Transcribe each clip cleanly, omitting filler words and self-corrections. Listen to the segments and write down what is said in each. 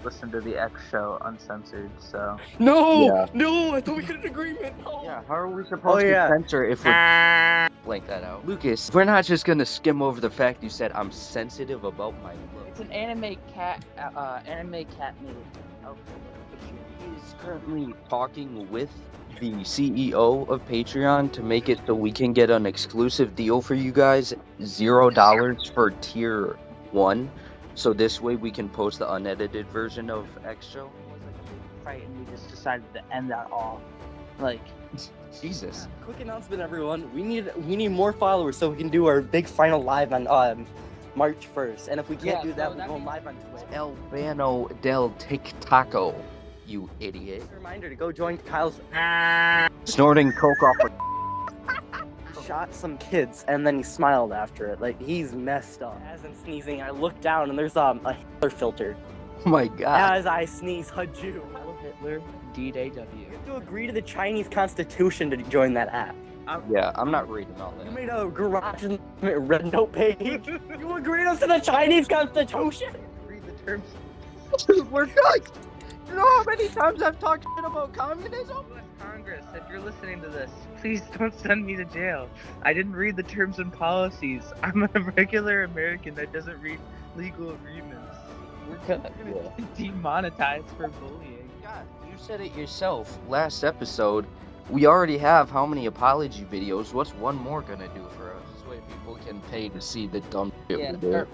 listen to the X show uncensored. So No, Yeah. no, I thought we had an agreement. No. Yeah, how are we supposed Oh, yeah. to censor if we're blank that out? Lucas, we're not just gonna skim over the fact you said I'm sensitive about my look. it's an anime cat made. He is currently talking with the CEO of Patreon to make it so we can get an exclusive deal for you guys, $0 for tier 1. So this way we can post the unedited version of X Show. Fight, and we just decided to end that all. Like, Jesus. Quick announcement, everyone. We need more followers so we can do our big final live on March 1st. And if we can't do that, we're going live on Twitch. Albano del TikToco, you idiot. Just a reminder to go join Kyle's. Snorting coke off a Shot some kids and then he smiled after it. Like, he's messed up. As I'm sneezing, I look down and there's a Hitler filter. Oh my god. As I sneeze, a Jew. Hitler, D-Day W. You have to agree to the Chinese Constitution to join that app. Yeah, I'm not reading all You that. made a garage in Rednote page. You agreed to the Chinese Constitution. Read the terms. We're cooked! You know how many times I've talked shit about communism? Congress, if you're listening to this, please don't send me to jail. I didn't read the terms and policies. I'm a regular American that doesn't read legal agreements. We're gonna get demonetized for bullying. God, you said it yourself last episode. We already have how many apology videos? What's one more gonna do for us? This way people can pay to see the dumb shit Yeah, we do.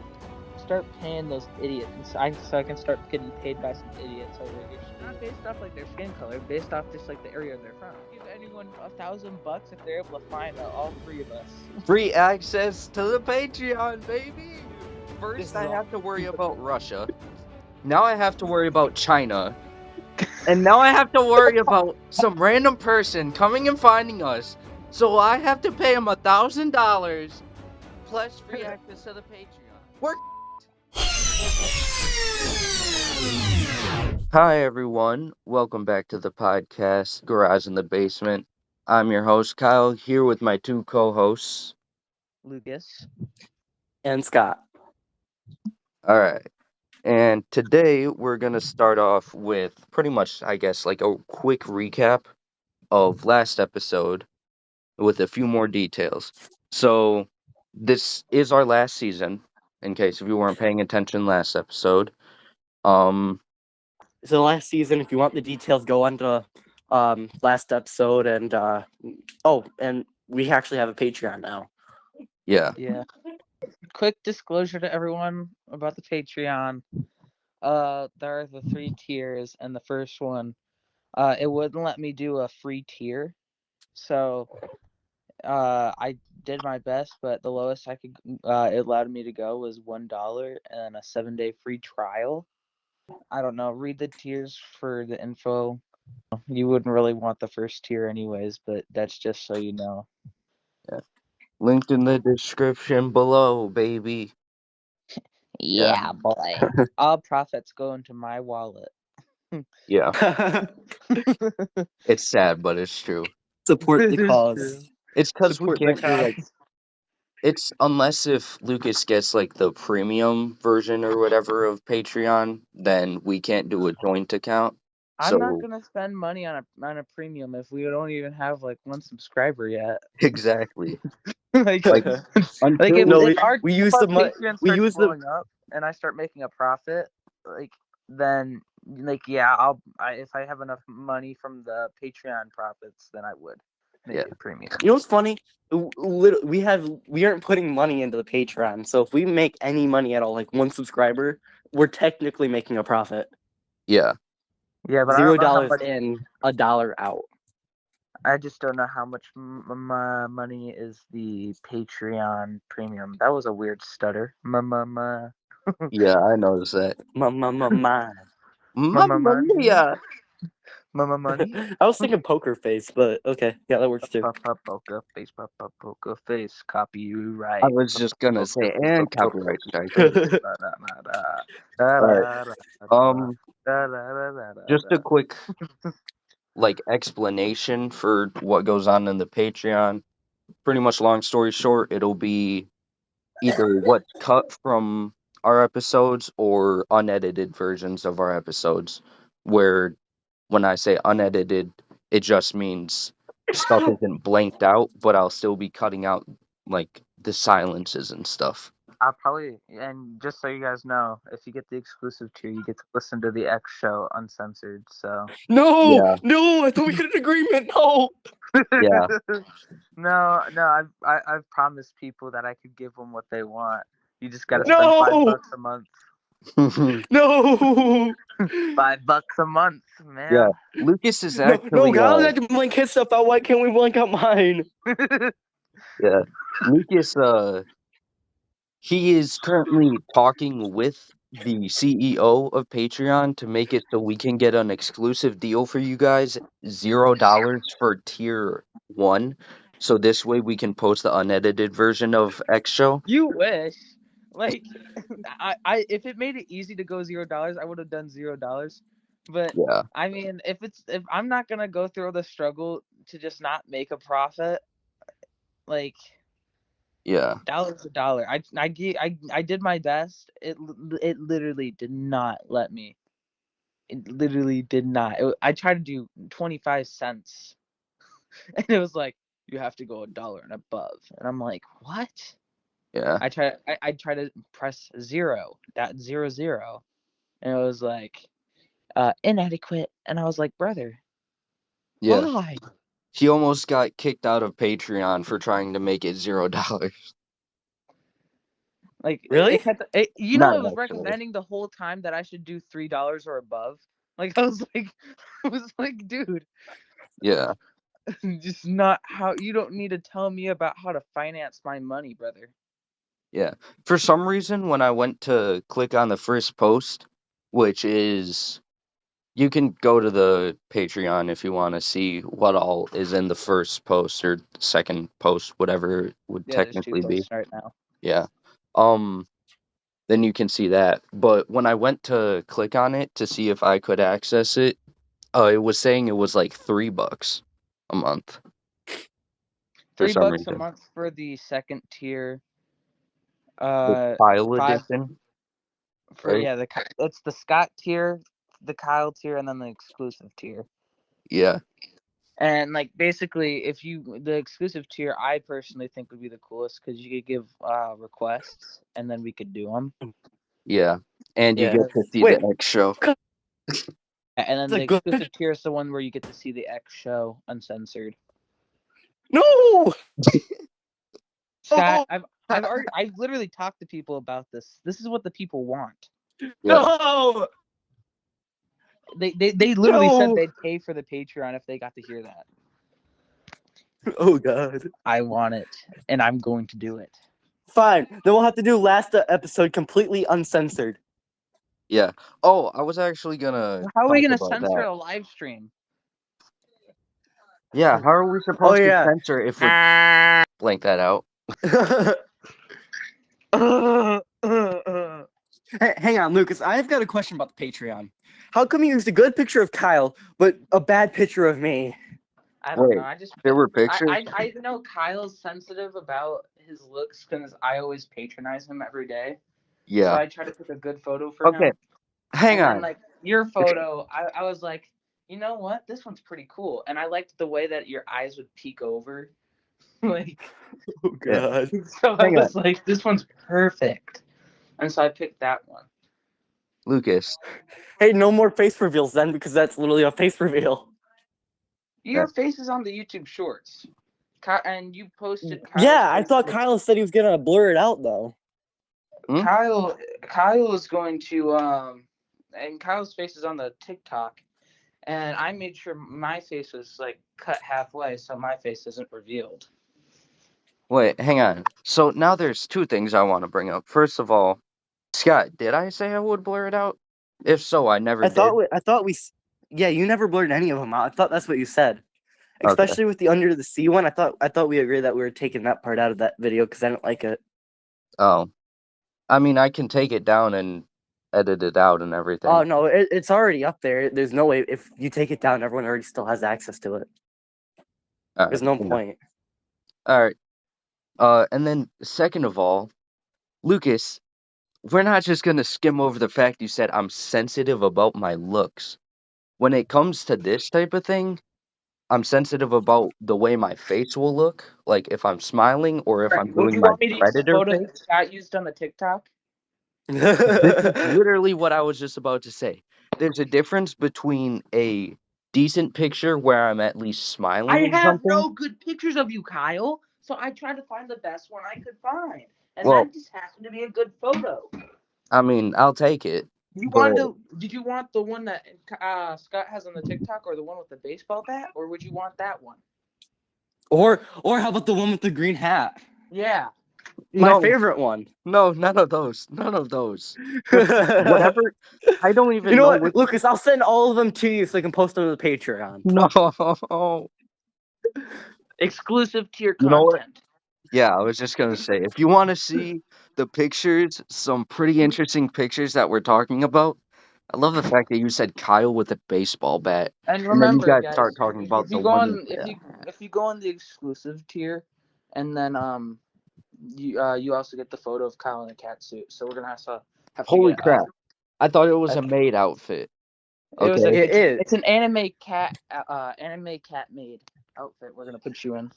start paying those idiots, so I can start getting paid by some idiots over here. Not based off like their skin color, based off just like the area they're from. Give anyone $1,000 if they're able to find all three of us. Free access to the Patreon, baby! This First, is I all- have to worry about Russia. Now I have to worry about China. And now I have to worry about some random person coming and finding us. So I have to pay him $1,000 plus free access to the Patreon. We're Hi everyone, welcome back to the podcast Garage in the Basement. I'm your host Kyle, here with my two co-hosts. Lucas. And Scott. Alright, and today we're gonna start off with pretty much, I guess, like a quick recap of last episode with a few more details. So, this is our last season, in case if you weren't paying attention last episode. So last season, if you want the details, go on to last episode and and we actually have a Patreon now. Yeah. Quick disclosure to everyone about the Patreon. There are the 3 tiers, and the first one, it wouldn't let me do a free tier. So, I did my best, but the lowest I could, it allowed me to go was $1 and a 7-day free trial. I don't know. Read the tiers for the info. You wouldn't really want the first tier anyways, but that's just so you know. Linked in the description below, baby. Yeah, boy. All profits go into my wallet. Yeah. It's sad, but it's true. Support It the is cause. true. It's because we Support the can't do like cause. it's unless if Lucas gets like the premium version or whatever of Patreon, then we can't do a joint account. I'm not So gonna spend money on a premium if we don't even have like 1 subscriber yet. exactly. like, Like like until if, No, if our, we if use our the money. Patreon We starts use the. blowing up and I start making a profit, like then like yeah, if I have enough money from the Patreon profits, then I would make Yeah. it premium. You know what's funny? We aren't putting money into the Patreon, so if we make any money at all, like 1 subscriber, we're technically making a profit. Yeah. Yeah, but I don't know how $0 much. in, $1 out. I just don't know how much money is the Patreon premium. That was a weird stutter. Yeah, I noticed that. Mine. Mamma money. mia! Money. I was thinking poker face, but okay, yeah, that works too. Poker face. Copyright. I was just gonna say and copyright strike. Just a quick like explanation for what goes on in the Patreon. Pretty much long story short, it'll be either what's cut from our episodes or unedited versions of our episodes. Where when I say unedited, it just means stuff isn't blanked out, but I'll still be cutting out like the silences and stuff. I'll probably, and just so you guys know, if you get the exclusive tier, you get to listen to the X show uncensored. So No, Yeah, no, I thought we had an agreement. No. yeah, I've promised people that I could give them what they want. You just got to spend No. $5 a month. No. $5 a month, yeah. man. Lucas is No, no, actually Kyle had to blank his stuff out. Why can't we blank out mine? yeah. Lucas he is currently talking with the CEO of Patreon to make it so we can get an exclusive deal for you guys, $0 for tier 1. So this way we can post the unedited version of X Show. You wish. Like, if it made it easy to go $0, I would have done $0. But Yeah, I mean, if I'm not gonna go through the struggle to just not make a profit, like yeah, dollar's a dollar. I did my best. It literally did not let me. It literally did not. I tried to do 25 cents, and it was like you have to go $1 and above, and I'm like, what? yeah, I try to press 0.00, and it was like inadequate, and I was like, brother, yeah. why? He almost got kicked out of Patreon for trying to make it $0. Like Really? it Not was actually. recommending the whole time that I should do $3 or above. Like I was like, I was like, dude, Yeah, just not how. You don't need to tell me about how to finance my money, brother. yeah. For some reason, when I went to click on the first post, which is you can go to the Patreon if you want to see what all is in the first post or second post, whatever it would Yeah, there's two technically be. posts right now. Yeah. Um, then you can see that. But when I went to click on it to see if I could access it, it was saying it was like $3 a month for Three some bucks a reason. month for the second tier. The Kyle Five edition, for right? yeah. It's the Scott tier, the Kyle tier, and then the exclusive tier. Yeah, And like basically, if you the exclusive tier, I personally think would be the coolest because you could give requests and then we could do them. yeah. And you Yeah, get to see the Wait, X show. and then that's a the good. exclusive tier is the one where you get to see the X show uncensored. No. Scott, Oh. I've literally talked to people about this. This is what the people want. Yeah, No. They literally said No. they'd pay for the Patreon if they got to hear that. Oh God. I want it, and I'm going to do it. Fine. Then we'll have to do last episode completely uncensored. yeah. Oh, I was actually gonna How are we talk gonna about censor that. a live stream? Yeah, how are we Oh supposed to yeah. censor if we're blank that out? Hang on, Lucas. I've got a question about the Patreon. How come you used a good picture of Kyle, but a bad picture of me? I don't know. Wait, there were pictures? I know Kyle's sensitive about his looks because I always patronize him every day. So Yeah. I try to pick a good photo for Okay, him. hang And then on. like your photo, I was like, you know what? This one's pretty cool. And I liked the way that your eyes would peek over. Like Oh Yeah, God. so I hang on. was like, this one's perfect. And so I picked that one. Lucas. Hey, no more face reveals then, because that's literally a face reveal. Yeah. Your face is on the YouTube Shorts, and you posted Kyle's Yeah, I face. thought Kyle said he was gonna blur it out though. Hmm? Kyle is going to and Kyle's face is on the TikTok, and I made sure my face was like cut halfway so my face isn't revealed. Wait, hang on. So now there's two things I want to bring up. First of all, Scott, did I say I would blur it out? If so, I never did. I thought we. Yeah, you never blurred any of them out. I thought that's what you said. Okay. Especially with the under the sea one. I thought we agreed that we were taking that part out of that video because I didn't like it. Oh, I mean, I can take it down and edit it out and everything. Oh no, it's already up there. There's no way if you take it down, everyone already still has access to it. All There's right. no Yeah. point. All right. And then second of all, Lucas, we're not just gonna skim over the fact you said I'm sensitive about my looks. When it comes to this type of thing, I'm sensitive about the way my face will look, like if I'm smiling or if Right. I'm Would doing you my want me to use the predator photo face. that Scott used on the TikTok? This is literally what I was just about to say. There's a difference between a decent picture where I'm at least I smiling or have something. no good pictures of you, Kyle. So I tried to find the best one I could find, and Well, that just happened to be a good photo. I mean, I'll take it, You but wanted to? Did you want the one that Scott has on the TikTok, or the one with the baseball bat, or would you want that one? Or how about the one with the green hat? Yeah. My no, favorite one. no, none of those, none of those. Just You whatever. I don't even know know what, which. Lucas? I'll send all of them to you so you can post them to the Patreon. No, Exclusive tier you know what? content. Yeah, I was just gonna say, if you want to see the pictures, some pretty interesting pictures that we're talking about. I love the fact that you said Kyle with a baseball bat, And and then you remember, guys start guys, talking if about you the go one with on the. if you go on the exclusive tier, and then you also get the photo of Kyle in a cat suit. So we're gonna have to Holy get crap! I thought it was a a maid outfit. it was Okay. It is. it's an anime cat made outfit. We're gonna put you in.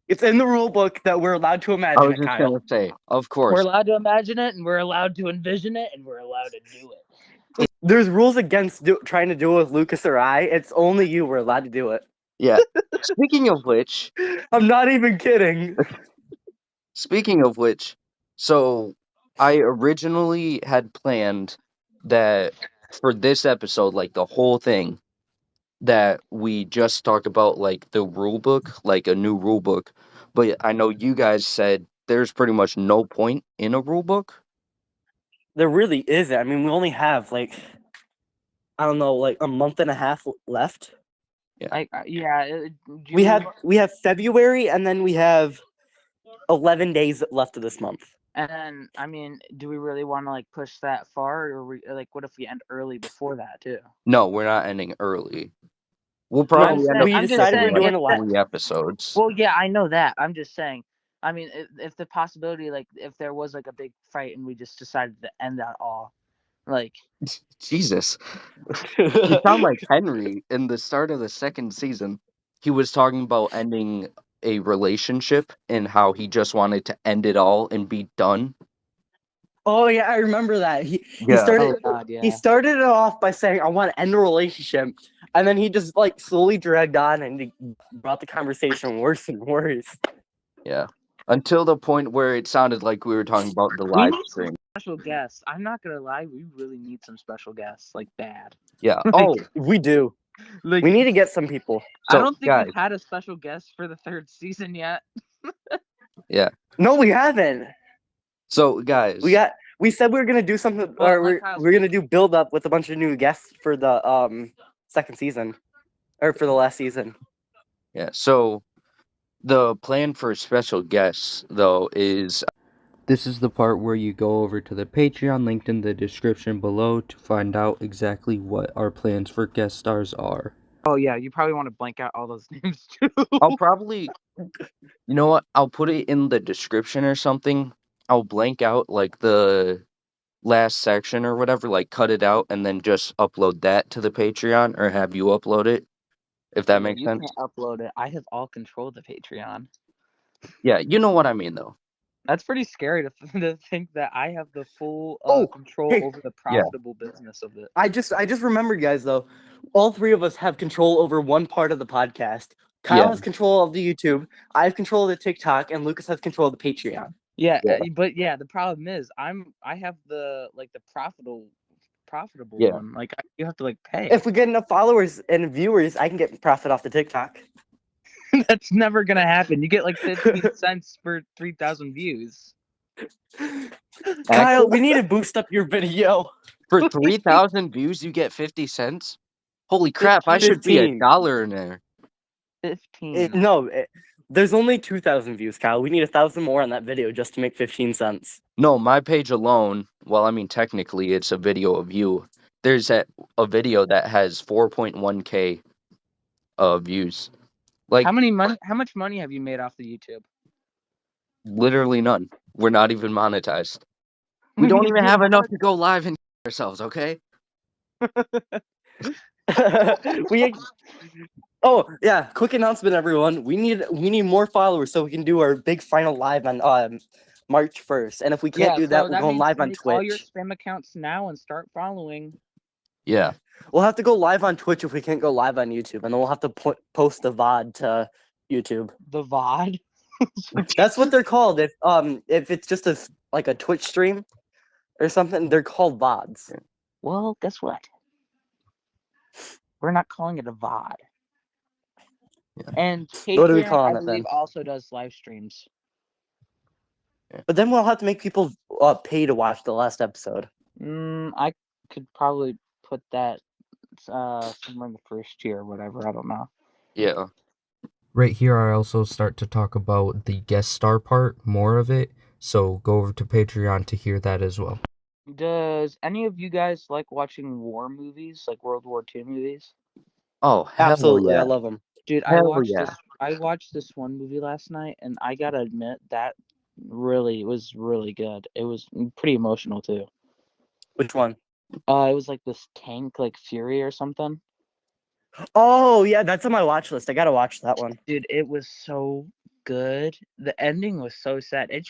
It's in the rule book that we're allowed to I imagine was it, just Kyle. gonna say, of We're course. allowed to imagine it, and we're allowed to envision it, and we're allowed to do it. There's rules against trying to do it with Lucas or I. It's only you we're allowed to do it. Yeah. Speaking of which, I'm not even kidding. speaking of which, so I originally had planned that for this episode, like the whole thing, that we just talk about like the rule book, like a new rule book. But I know you guys said there's pretty much no point in a rule book. There really isn't. I mean, we only have like I don't know, like a month and a half left. Yeah. Do We have February, and then we have 11 days left of this month. And then, I mean, do we really want to like push that far, or like, what if we end early before that too? No, we're not ending early. We'll No, probably end up we I'm just decided we're skipping saying, like doing if a that. lot. 3 episodes. Well, yeah, I know that. I'm just saying. I mean, if the possibility, like, if there was like a big fight and we just decided to end that all, like, Jesus. You sound like Henry in the start of the second season. He was talking about ending a relationship and how he just wanted to end it all and be done. Oh yeah, I remember that. Yeah. oh god, He yeah. started it off by saying I want to end the relationship, and then he just like slowly dragged on and he brought the conversation worse and worse. Yeah. Until the point where it sounded like we were talking about the We live need some stream. special guests. I'm not gonna lie, we really need some special guests, like bad. Yeah. like, Oh, We do. like We need to get some people. I so don't think guys. we've had a special guest for the third season yet. Yeah. No, we haven't. So guys. We said we were gonna do something, Well, or let Kyle we're gonna speak. do build up with a bunch of new guests for the second season, or for the last season. Yeah. So the plan for special guests though is this is the part where you go over to the Patreon linked in the description below to find out exactly what our plans for guest stars are. Oh yeah, you probably want to blank out all those names too. I'll probably, you know what? I'll put it in the description or something. I'll blank out like the last section or whatever, like cut it out and then just upload that to the Patreon or have you upload it, if that Yeah, makes you sense. can't upload it. I have all control of the Patreon. Yeah, you know what I mean though. That's pretty scary to, to think that I have the full Oh, control hey, over the Yeah. profitable business of it. I just remembered, guys. Though all three of us have control over one part of the podcast. Kyle Yeah. has control of the YouTube. I have control of the TikTok, and Lucas has control of the Patreon. Yeah, Yeah. but yeah, the problem is I have the like the profitable Yeah. one. Like you have to like pay. If we get enough followers and viewers, I can get profit off the TikTok. That's never gonna happen. You get like 15 cents for 3,000 views. Kyle, Actually, we need to boost up your video. for 3,000 views you get 50 cents? Holy crap, I 15. should be a 15. dollar in there. 15. No, there's only 2,000 views, Kyle. We need 1,000 more on that video just to make 15 cents. No, my page alone, well, I mean, technically it's a video of you. There's a video that has 4.1K views. Like, How much money have you made off the YouTube? literally none. We're not even monetized. We don't even have enough to go live and ourselves, okay? we Oh yeah, quick announcement, everyone. We need more followers so we can do our big final live on March 1st. And if we can't Yeah, do that, so we're that going means live on make all your Twitch. spam accounts now and start following Yeah. We'll have to go live on Twitch if we can't go live on YouTube, and then we'll have to post the VOD to YouTube. the VOD. That's what they're called. If it's just like a Twitch stream or something, they're called VODs. Well, guess what? We're not calling it a VOD. Yeah. And What are we Patreon, calling I it believe, then? also does live streams. But then we'll have to make people pay to watch the last episode. I could probably put that somewhere in the first tier or whatever. I don't know. Yeah. Right here, I also start to talk about the guest star part, more of it. So go over to Patreon to hear that as well. Does any of you guys like watching war movies, like World War II movies? Oh, hell Absolutely, I yeah. love them. Dude, Hell yeah. I watched this one movie last night, and I gotta admit that really was really good. It was pretty emotional too. Which one? It was like this tank, like Fury or something. Oh yeah, that's on my watch list. I gotta watch that one. Dude, it was so good. The ending was so sad. It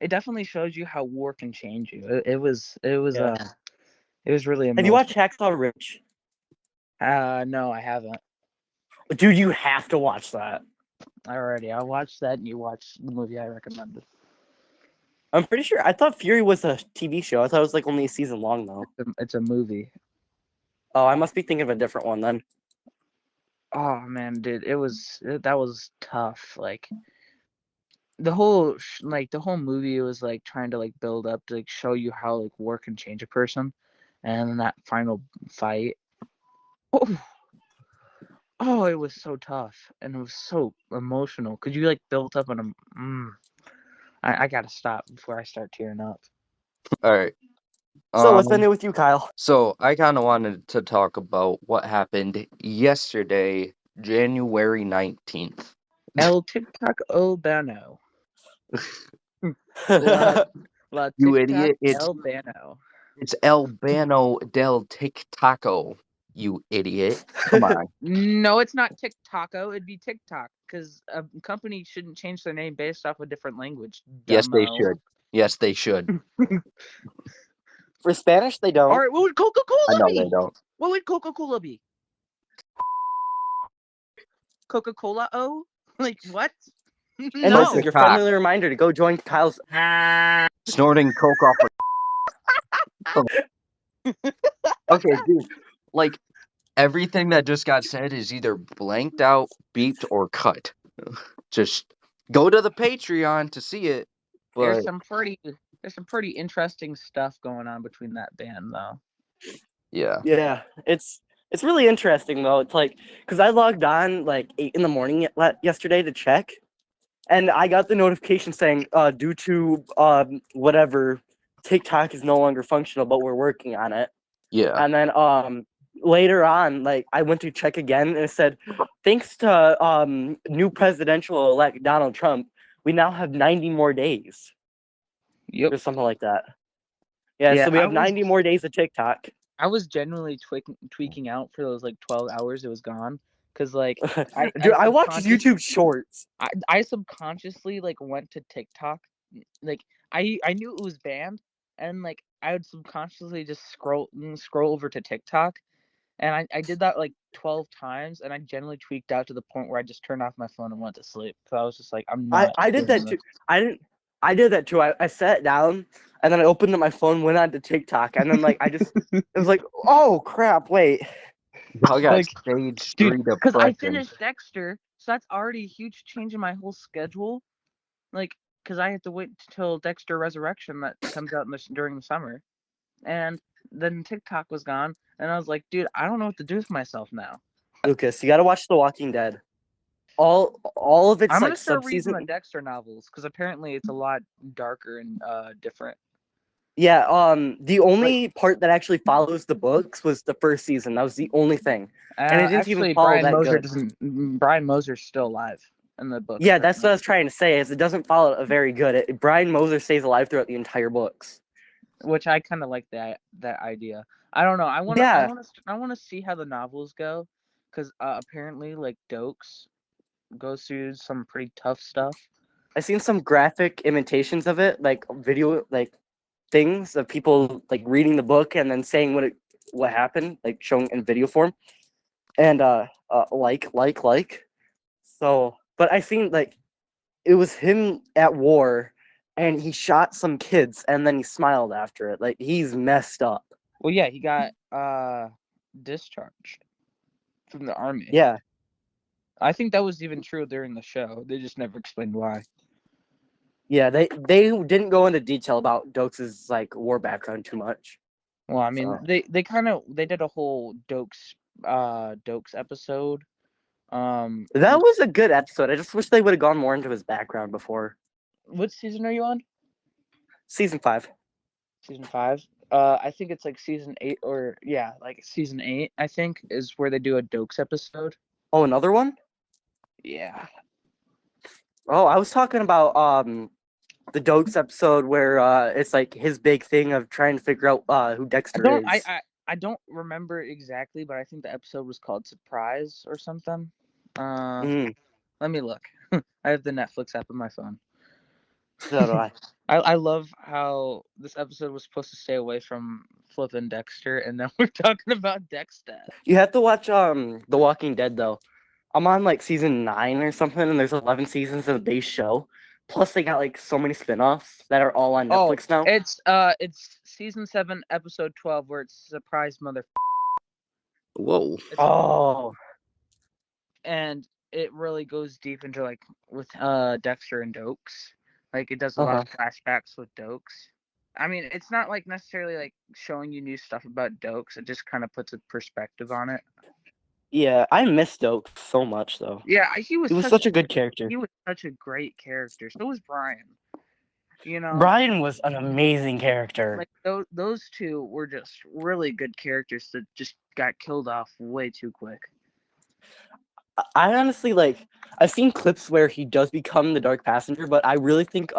definitely shows you how war can change you. It was Yeah. it was really Have you emotional. watched Hacksaw Ridge? No, I haven't. Dude, you have to watch that. I watched that, and you watched the movie I recommended. I'm pretty sure. I thought Fury was a TV show. I thought it was like only a season long though. It's a movie. Oh, I must be thinking of a different one then. Oh man, dude, that was tough. Like the whole movie was like trying to like build up to like show you how like war can change a person, and then that final fight. Oh, it was so tough and it was so emotional because you like built up on a. I gotta stop before I start tearing up. All right. So what's been new with you, Kyle? So I kind of wanted to talk about what happened yesterday, January 19th. El TikTok Albano. La You TikTok idiot. It's Albano. Albano del TikToco. You idiot. Come on. No, it's not TikToco. It'd be TikTok because a company shouldn't change their name based off a different language. Yes, they Dumbo. should. Yes, they should. For Spanish, they don't. All right, what would Coca-Cola I know be? they don't. What would Coca-Cola be? Coca-Cola O? Like what? And No. this is your friendly reminder to go join Kyle's. Snorting coke off. Okay, dude. Like everything that just got said is either blanked out, beeped, or cut. Just go to the Patreon to see it. But There's some pretty interesting stuff going on between that band though. Yeah, it's really interesting though. It's like because I logged on like 8 in the morning yesterday to check, and I got the notification saying due to whatever TikTok is no longer functional, but we're working on it. Yeah. And then later on, like I went to check again, and it said thanks to new presidential-elect Donald Trump, we now have 90 more days. Yep. Or something like that. Yeah, so we have 90 more days of TikTok. I was genuinely tweaking out for those like 12 hours it was gone because like I watched YouTube Shorts. I subconsciously like went to TikTok, like I knew it was banned, and like I would subconsciously just scroll over to TikTok, and I did that like 12 times, and I generally tweaked out to the point where I just turned off my phone and went to sleep. So I was just like, I'm not. I did that too. I did that too. I sat down and then I opened up my phone, went on to TikTok, and then like it was like, oh crap, wait. Y'all got Like, stage 3 depression. Because I finished Dexter, so that's already a huge change in my whole schedule. Like, because I have to wait till Dexter Resurrection that comes out during the summer, and then TikTok was gone, and I was like, dude, I don't know what to do with myself now. Lucas, you got to watch The Walking Dead. All of it's I'm like gonna start reading sub-season. the Dexter novels because apparently it's a lot darker and different. Yeah, the only part that actually follows the books was the first season. That was the only thing, and it didn't Actually, even follow that good. Brian Moser's still alive. in the books. Yeah, that's what I was trying to say. Is it doesn't follow a very good. Brian Moser stays alive throughout the entire books, which I kind of like that idea. I don't know. I want to see how the novels go, because apparently like Dokes goes through some pretty tough stuff. I've seen some graphic imitations of it, like video, like things of people like reading the book and then saying what happened, like showing in video form, and like. So, but I seen like it was him at war, and he shot some kids, and then he smiled after it. Like he's messed up. Well, yeah, he got discharged from the army. Yeah, I think that was even true during the show. They just never explained why. yeah. They didn't go into detail about Dokes' like war background too much. Well, I mean, they did a whole Dokes episode. That was a good episode. I just wish they would have gone more into his background before. What season are you on? Season 5. Season 5. I think it's like season 8 or like season 8. I think is where they do a Dokes episode. Oh, another one? Yeah. Oh, I was talking about the Dokes episode where it's like his big thing of trying to figure out who Dexter is. I don't remember exactly, but I think the episode was called Surprise or something. Let me look. I have the Netflix app on my phone. So do I. I love how this episode was supposed to stay away from flipping Dexter, and then we're talking about Dexter. You have to watch The Walking Dead though. I'm on like season 9 or something, and there's 11 seasons of the base show. Plus, they got like so many spin-offs that are all on Netflix now. It's season 7, episode 12, where it's Surprise Mother. Whoa. Oh. And it really goes deep into like with Dexter and Dokes. Like it does a lot of flashbacks with Dokes. I mean, it's not like necessarily like showing you new stuff about Dokes. It just kind of puts a perspective on it. Yeah, I miss Dokes so much though. Yeah, he was such a good character. He was such a great character. So was Brian. You know, Brian was an amazing character. Like those two were just really good characters that just got killed off way too quick. I honestly I've seen clips where he does become the Dark Passenger, but I really think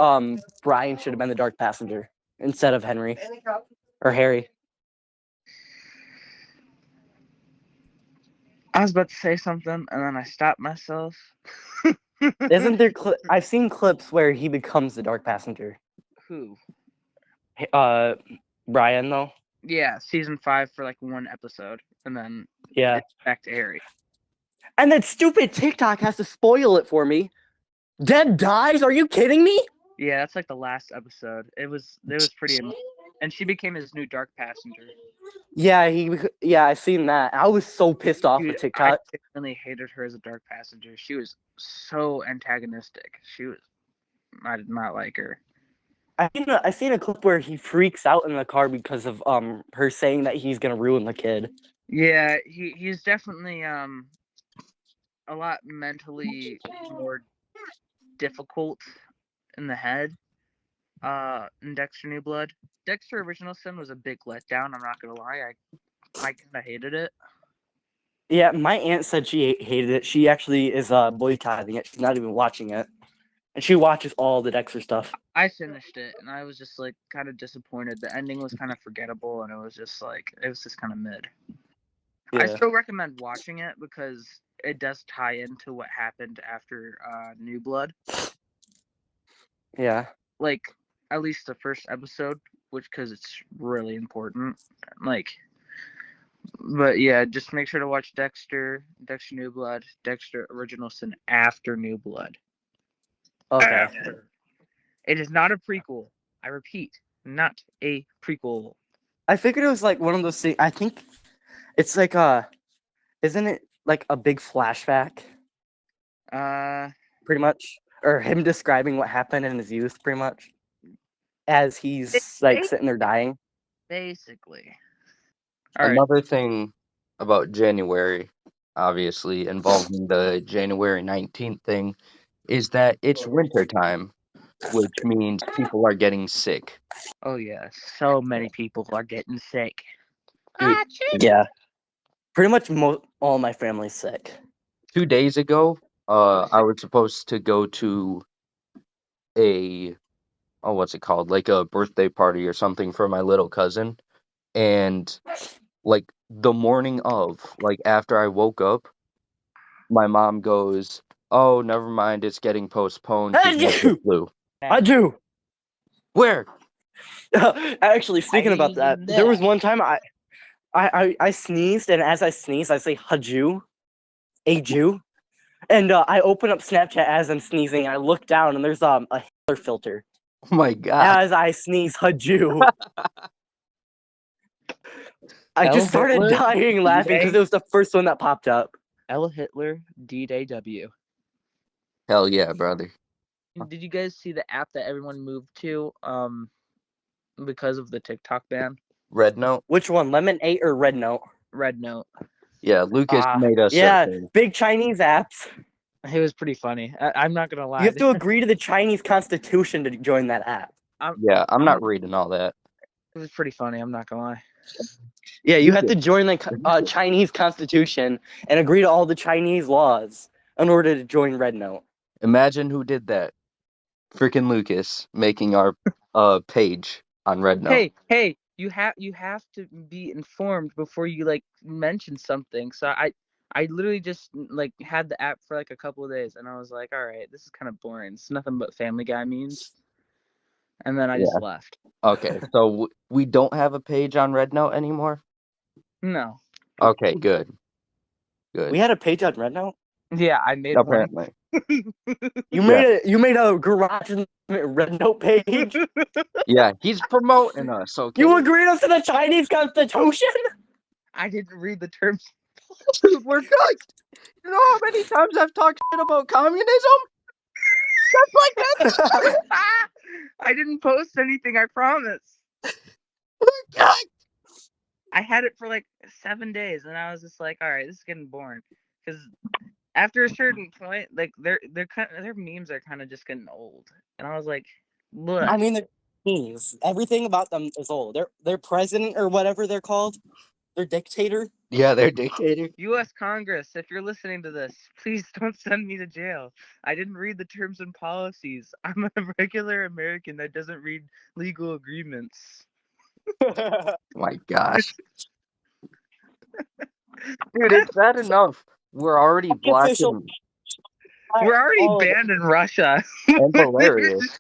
Brian should have been the Dark Passenger instead of Henry or Harry. I was about to say something and then I stopped myself. Isn't there I've seen clips where he becomes the Dark Passenger. Who? Brian though. Yeah, season 5 for like one episode, and then it's back to Harry. And that stupid TikTok has to spoil it for me. Deb dies? Are you kidding me? Yeah, that's like the last episode. It was pretty amazing. And she became his new Dark Passenger. Yeah, I've seen that. I was so pissed off with TikTok. I genuinely hated her as a Dark Passenger. She was so antagonistic. I did not like her. I seen a clip where he freaks out in the car because of her saying that he's gonna ruin the kid. Yeah, he's definitely a lot mentally more difficult in the head. In Dexter New Blood. Dexter Original Sin was a big letdown, I'm not gonna lie. I kinda hated it. Yeah, my aunt said she hated it. She actually is boycotting it. She's not even watching it. And she watches all the Dexter stuff. I finished it and I was just like kind of disappointed. The ending was kind of forgettable and it was just kind of mid. Yeah. I still recommend watching it because it does tie into what happened after New Blood. Yeah. Like at least the first episode, because it's really important. But yeah, just make sure to watch Dexter New Blood, Dexter Original Sin after New Blood. Okay. It is not a prequel. I repeat, not a prequel. I figured it was like one of those things. I think it's like isn't it like a big flashback? Pretty much, or him describing what happened in his youth, pretty much, as he's sitting there dying. Basically. Another thing about January, obviously involving the January 19th thing, is that it's winter time, which means people are getting sick. Oh yeah, so many people are getting sick. Yeah, pretty much all my family's sick. 2 days ago, I was supposed to go to a what's it called? Like a birthday party or something for my little cousin. And like the morning of, like after I woke up, my mom goes, "Oh, never mind, it's getting postponed. She has the Achoo! flu." Achoo! Where? Actually, speaking about that, there was one time I sneezed, and as I sneezed, I say "haju," a Jew, and I open up Snapchat as I'm sneezing. I look down, and there's a Hitler filter Oh my god. as I sneeze "haju." I El just started Hitler, dying laughing because it was the first one that popped up. El Hitler D-Day-W. Hell yeah, brother. Did you guys see the app that everyone moved to because of the TikTok ban? Rednote? Which one, Lemon 8 or Rednote? Rednote. Yeah, Lucas made us Yeah, a big Chinese apps. It was pretty funny. I'm not gonna lie. You have to agree to the Chinese constitution to join that app. Yeah, I'm not reading all that. It was pretty funny. I'm not gonna lie. Yeah, you have to join the Chinese constitution and agree to all the Chinese laws in order to join Rednote. Imagine who did that. Freaking Lucas making our page on Rednote. Hey, you have to be informed before you like mention something. So I literally just like had the app for like a couple of days, and I was like, all right, this is kind of boring. It's nothing but Family Guy memes. And then I just left. Okay, so we don't have a page on Rednote anymore? No. Okay, good. Good. We had a page on Rednote? Yeah, I made Apparently. You made a garage Rednote page? Yeah, he's promoting us, okay? You agreed us to the Chinese constitution? I didn't read the terms. Dude, we're cooked. You know how many times I've talked shit about communism? That's like that. I didn't post anything, I promise. We're cooked. I had it for like 7 days, and I was just like, all right, this is getting boring. Because after a certain point, like their memes are kind of just getting old, and I was like, look. I mean, they're Chinese. Everything about them is old. Their president or whatever they're called, their dictator. Yeah, they're dictator. U.S. Congress, if you're listening to this, please don't send me to jail. I didn't read the terms and policies. I'm a regular American that doesn't read legal agreements. My gosh. Dude, it's bad enough. We're already blocking. We're already banned in Russia. And hilarious.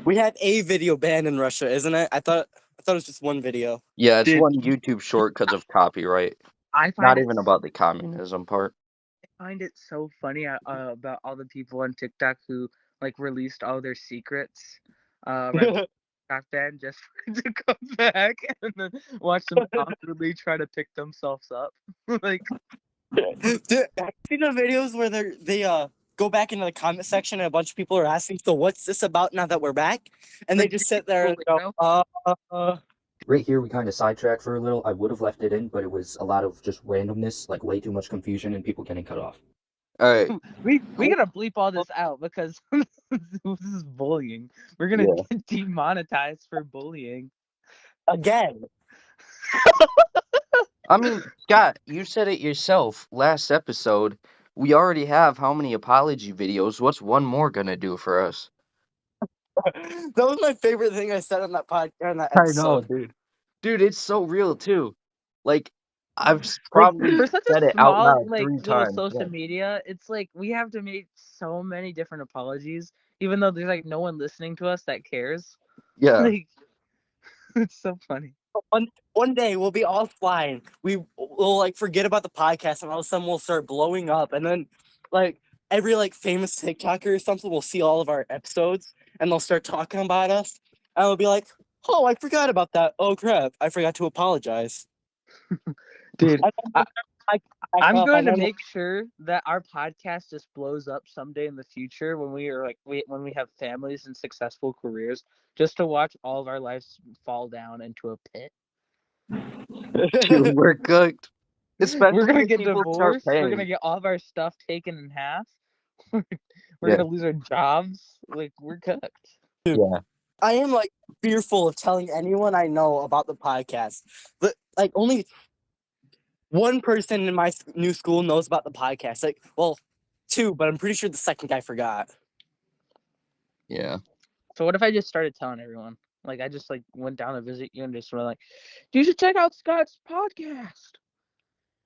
We have a video banned in Russia, isn't it? I thought it was just one video. Yeah, it's one YouTube short because of copyright. Not even about the communism part. I find it so funny about all the people on TikTok who like released all their secrets right TikTok ban just to come back and then watch them constantly try to pick themselves up. Like, have you seen the videos where they go back into the comment section and a bunch of people are asking, so what's this about now that we're back? And they just sit there and go, Right here, we kind of sidetracked for a little. I would have left it in, but it was a lot of just randomness, like way too much confusion and people getting cut off. All right. we gotta bleep all this out because this is bullying. We're gonna get demonetized for bullying again. I mean, Scott, you said it yourself last episode. We already have how many apology videos? What's one more gonna do for us? That was my favorite thing I said on that podcast. On that episode. I know, dude. Dude, it's so real too. Like, I've probably for such said a it out small loud like 3 little times. social media. It's like we have to make so many different apologies, even though there's like no one listening to us that cares. Yeah. Like, it's so funny. One day we'll be offline. We'll like forget about the podcast, and all of a sudden we'll start blowing up, and then like every like famous TikToker or something will see all of our episodes, and they'll start talking about us, and we'll be like, "Oh, I forgot about that. Oh crap, I forgot to apologize." Dude, I'm going to then make sure that our podcast just blows up someday in the future when we are like when we have families and successful careers, just to watch all of our lives fall down into a pit. Dude, we're cooked. Especially we're gonna if get people start divorced. We're paying. gonna get all of our stuff taken in half. We're gonna lose our jobs. Like, we're cooked. Yeah. I am like fearful of telling anyone I know about the podcast. But like only one person in my new school knows about the podcast. Like, well, 2, but I'm pretty sure the second guy forgot. Yeah. So what if I just started telling everyone? Like I just like went down to visit you and just were like, you should check out Scott's podcast.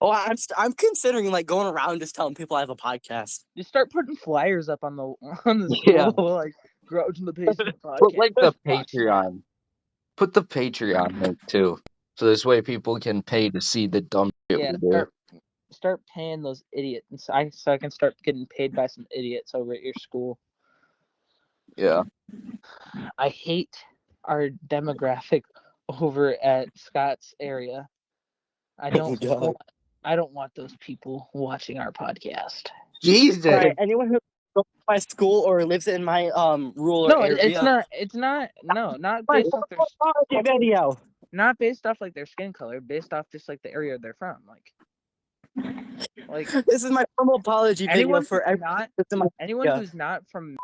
Oh, I'm considering like going around just telling people I have a podcast. Just start putting flyers up on the Yeah. school, like Garage in the Basement podcast. Put like the Patreon. Put the Patreon link too. So this way people can pay to see the dumb shit Yeah, we do. start paying those idiots, so I can start getting paid by some idiots over at your school. Yeah. I hate our demographic over at Scott's area. I don't want those people watching our podcast. Jesus. All right, anyone who goes to my school or lives in my rural No, area. it's not. No, not based off their video. Not based off like their skin color, based off just like the area they're from. Like this is my formal apology video for anyone who's not from,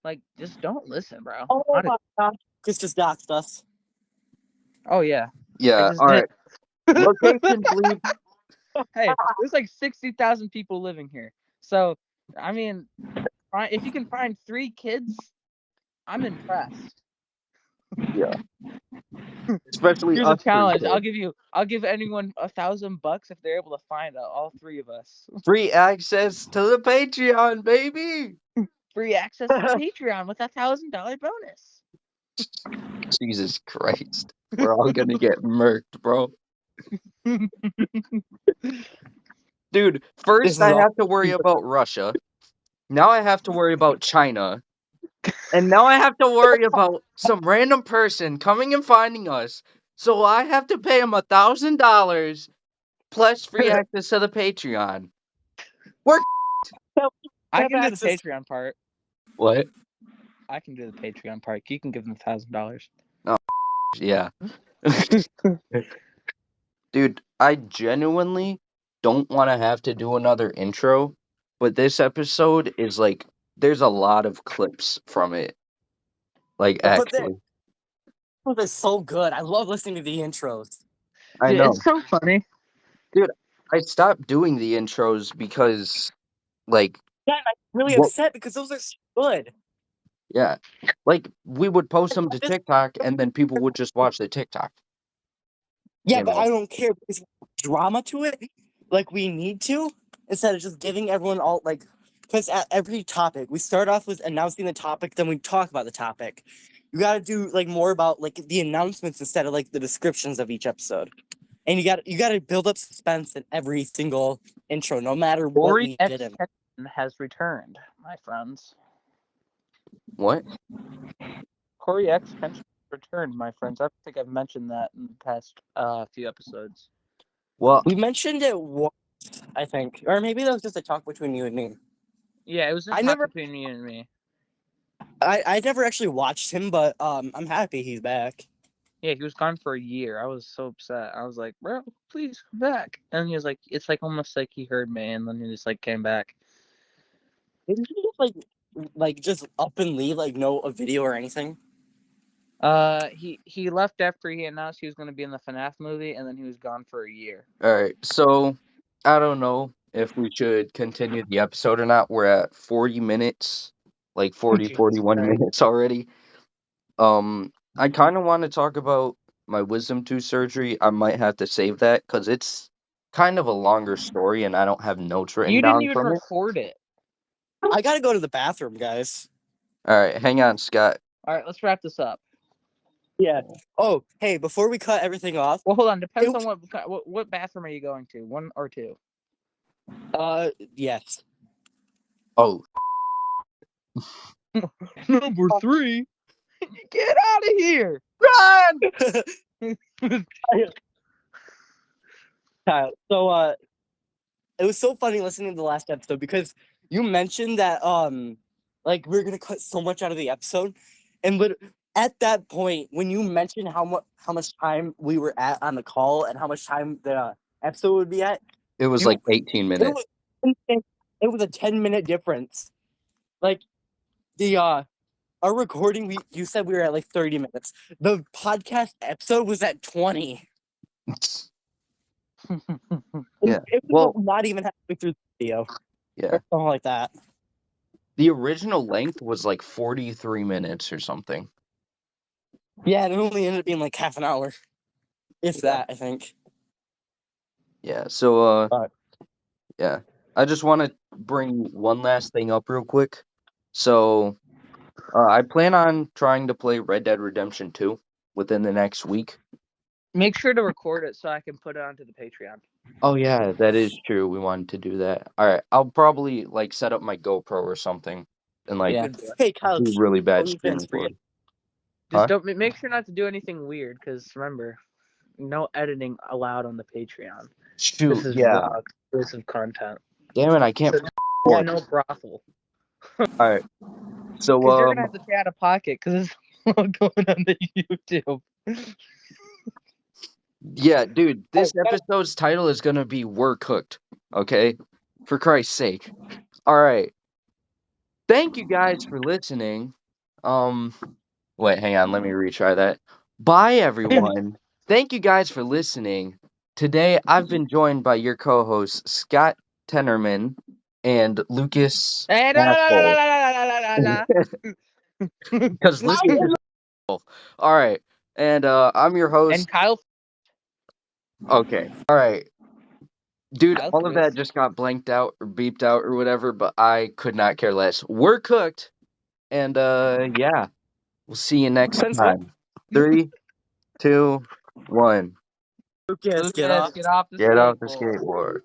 like, just don't listen, bro. Oh my god, Chris just doxed us. Oh yeah. Yeah. All right. Location, please. Hey, there's like 60,000 people living here. So, I mean, if you can find 3 kids, I'm impressed. Yeah. Especially Here's us a challenge. three. I'll give anyone $1,000 if they're able to find all 3 of us. Free access to the Patreon, baby. Free access to Patreon with $1,000 bonus. Jesus Christ. We're all gonna get murked, bro. Dude, first I have to worry about Russia. Now I have to worry about China. And now I have to worry about some random person coming and finding us. So I have to pay him $1,000 plus free access to the Patreon. I can do the Patreon part. What? I can do the Patreon part. You can give them $1,000. Oh, yeah. Dude, I genuinely don't want to have to do another intro, but this episode is like, there's a lot of clips from it. Like, actually. But it's so good. I love listening to the intros. I know. It's so funny. Dude, I stopped doing the intros because, like... Yeah, I'm really upset because those are so good. Yeah. Like, we would post them to TikTok, and then people would just watch the TikTok. Yeah, but I don't care because drama to it, like we need to, instead of just giving everyone all, like, because at every topic, we start off with announcing the topic, then we talk about the topic. You gotta do, like, more about, like, the announcements instead of, like, the descriptions of each episode. And you gotta build up suspense in every single intro, no matter what we did in. Has returned, my friends. What? Corey X returned, my friends. I think I've mentioned that in the past few episodes. Well, we mentioned it once, I think, or maybe that was just a talk between you and me. Yeah, it was just a talk between you and me. I never actually watched him, but I'm happy he's back. Yeah, he was gone for a year. I was so upset. I was like, bro, please come back. And he was like, it's like almost like he heard me, and then he just like came back. Didn't he just like just up and leave, like no a video or anything? He left after he announced he was going to be in the FNAF movie, and then he was gone for a year. All right, so I don't know if we should continue the episode or not. We're at 40 minutes, like 41 minutes already. I kind of want to talk about my wisdom tooth surgery. I might have to save that because it's kind of a longer story, and I don't have notes written down. You didn't even record it. I gotta go to the bathroom, guys. All right, hang on, Scott. All right, let's wrap this up. Yeah. Oh, hey, before we cut everything off. Well, hold on. Depends on what bathroom are you going to? 1 or 2? Yes. Oh. Number 3. Get out of here! Run! So, it was so funny listening to the last episode because you mentioned that like we're gonna cut so much out of the episode, and at that point when you mentioned how much time we were at on the call and how much time the episode would be at, it was like 18 minutes. It was a 10-minute difference. Like our recording, you said we were at like 30 minutes. The podcast episode was at 20. Yeah. It was not even halfway through the video. Yeah. Something like that. The original length was like 43 minutes or something. Yeah, it only ended up being like half an hour. If Yeah. that, I think. Yeah. So But yeah. I just want to bring one last thing up real quick. So I plan on trying to play Red Dead Redemption 2 within the next week. Make sure to record it so I can put it onto the Patreon. Oh yeah, that is true. We wanted to do that. All right, I'll probably like set up my GoPro or something and like Yeah. hey, Kyle, do really bad OnlyFans streaming for you. for. Just Huh? don't make sure not to do anything weird, because remember, no editing allowed on the Patreon. Shoot, This is yeah. raw exclusive content. Damn it, I can't. Yeah, no brothel. All right. So Because you're gonna have to pay out of pocket because it's all going on the YouTube. yeah, dude, this Oh, episode's title is gonna be "We're Cooked." Okay, for Christ's sake. All right. Thank you guys for listening. Wait, hang on. Let me retry that. Bye, everyone. Thank you guys for listening. Today, I've been joined by your co-hosts Scott Tenorman and Lucas Hey, Asshole. Because now Lucas is asshole. All right, and I'm your host. And Kyle Okay, all right, dude. Kyle All of that Chris. just got blanked out or beeped out or whatever, but I could not care less. We're cooked, and yeah, we'll see you next time. 3, 2, 1. Lucas, get Lucas, off. get off the Get off the skateboard. skateboard.